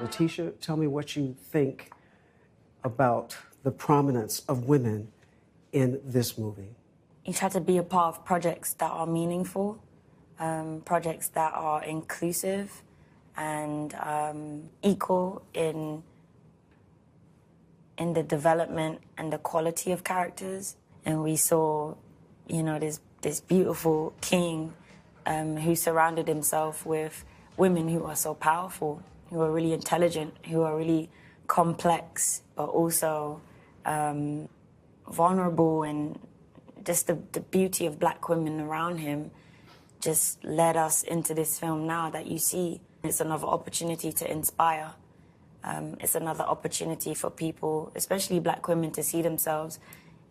Letitia, tell me what you think about the prominence of women in this movie. You try to be a part of projects that are meaningful, projects that are inclusive and equal in the development and the quality of characters. And we saw, you know, this beautiful king who surrounded himself with women who are so powerful, who are really intelligent, who are really complex, but also vulnerable. And just the beauty of black women around him just led us into this film now that you see. It's another opportunity to inspire. It's another opportunity for people, especially black women, to see themselves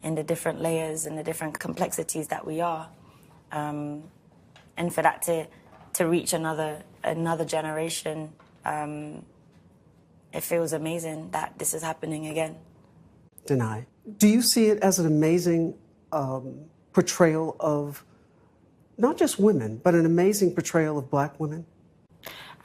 in the different layers and the different complexities that we are. And for that to reach another generation, it feels amazing that this is happening again. Danai, do you see it as an amazing portrayal of not just women, but an amazing portrayal of black women?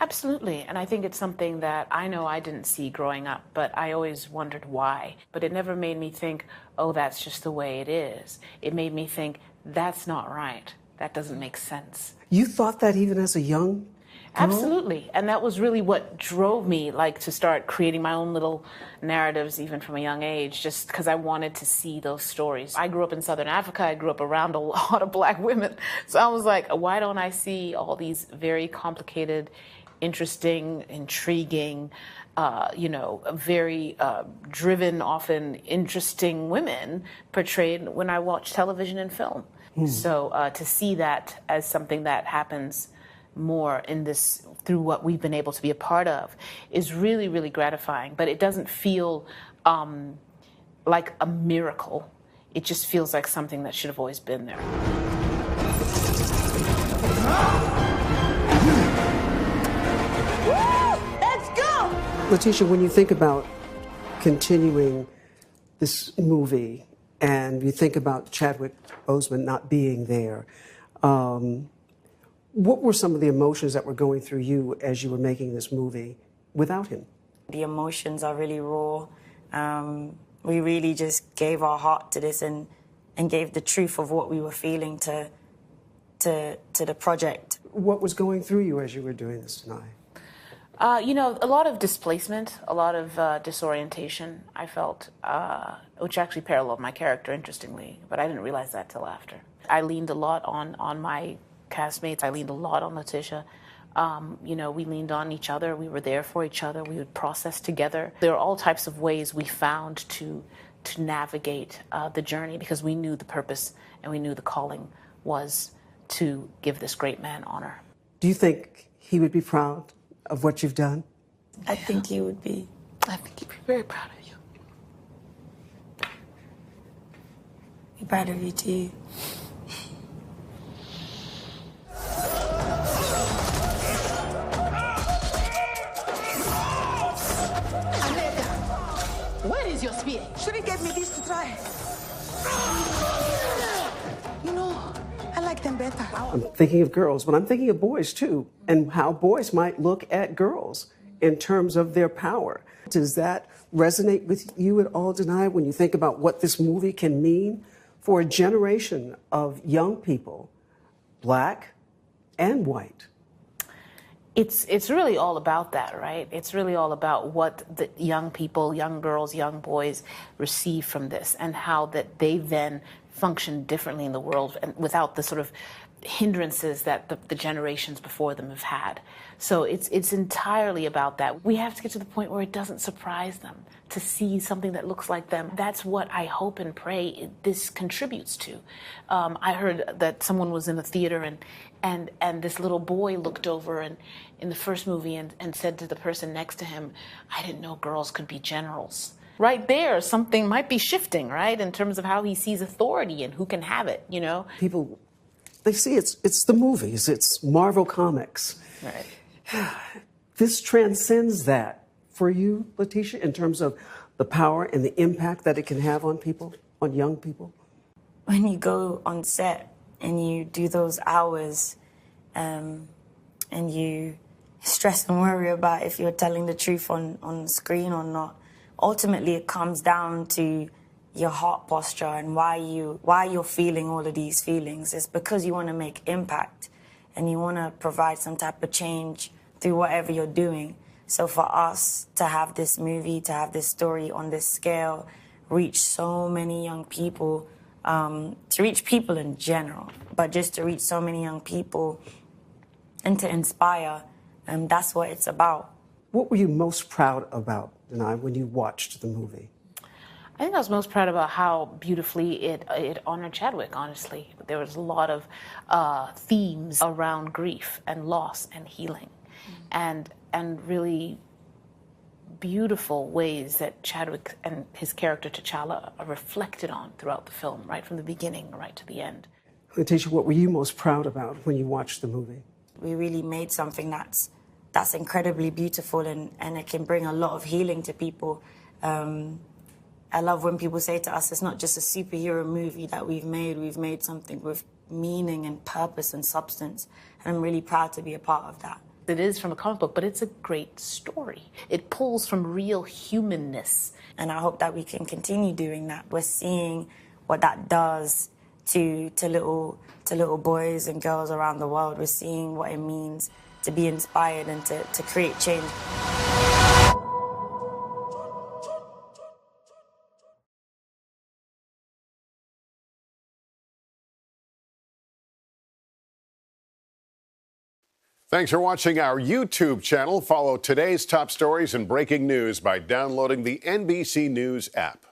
Absolutely, and I think it's something that I know I didn't see growing up, but I always wondered why. But it never made me think, oh, that's just the way it is. It made me think, that's not right. That doesn't make sense. You thought that even as a young girl? Absolutely, and that was really what drove me, like, to start creating my own little narratives even from a young age, just because I wanted to see those stories. I grew up in Southern Africa. I grew up around a lot of black women. So I was like, why don't I see all these very complicated, interesting, intriguing, very driven, often interesting women portrayed when I watch television and film. So to see that as something that happens more in this, through what we've been able to be a part of, is really, really gratifying. But it doesn't feel like a miracle. It just feels like something that should have always been there. Letitia, when you think about continuing this movie and you think about Chadwick Boseman not being there, what were some of the emotions that were going through you as you were making this movie without him? The emotions are really raw. We really just gave our heart to this and gave the truth of what we were feeling to the project. What was going through you as you were doing this tonight? A lot of displacement, a lot of disorientation, I felt, which actually paralleled my character, interestingly, but I didn't realize that till after. I leaned a lot on my castmates. I leaned a lot on Letitia. We leaned on each other. We were there for each other. We would process together. There are all types of ways we found to navigate the journey, because we knew the purpose and we knew the calling was to give this great man honor. Do you think he would be proud of what you've done? I think he would be. I think he'd be very proud of you. Be proud of you too. Where is your spear? Shouldn't give me this to try. You know, I like them better. I'm thinking of girls, but I'm thinking of boys too, and how boys might look at girls in terms of their power. Does that resonate with you at all, Danai, when you think about what this movie can mean for a generation of young people, black and white? It's really all about that, right? It's really all about what the young people, young girls, young boys receive from this, and how that they then function differently in the world and without the sort of hindrances that the generations before them have had. So it's entirely about that. We have to get to the point where it doesn't surprise them to see something that looks like them. That's what I hope and pray this contributes to. I heard that someone was in a theater and this little boy looked over and in the first movie and said to the person next to him, "I didn't know girls could be generals." Right there, something might be shifting, right, in terms of how he sees authority and who can have it, you know? People, they see it's the movies, it's Marvel Comics. Right. This transcends that for you, Letitia, in terms of the power and the impact that it can have on people, on young people? when you go on set and you do those hours and you stress and worry about if you're telling the truth on screen or not, ultimately it comes down to your heart posture and why you're feeling all of these feelings. It's because you want to make impact and you want to provide some type of change through whatever you're doing. So for us to have this movie, to have this story on this scale, reach so many young people, to reach people in general, but just to reach so many young people and to inspire, that's what it's about. What were you most proud about, Danai, when you watched the movie? I think I was most proud about how beautifully it honored Chadwick, honestly. There was a lot of themes around grief and loss and healing, and really beautiful ways that Chadwick and his character T'Challa are reflected on throughout the film, right from the beginning right to the end. Letitia, what were you most proud about when you watched the movie? We really made something that's incredibly beautiful and it can bring a lot of healing to people. I love when people say to us, it's not just a superhero movie that we've made something with meaning and purpose and substance. And I'm really proud to be a part of that. It is from a comic book, but it's a great story. It pulls from real humanness. And I hope that we can continue doing that. We're seeing what that does to little boys and girls around the world. We're seeing what it means to be inspired and to create change. Thanks for watching our YouTube channel. Follow today's top stories and breaking news by downloading the NBC News app.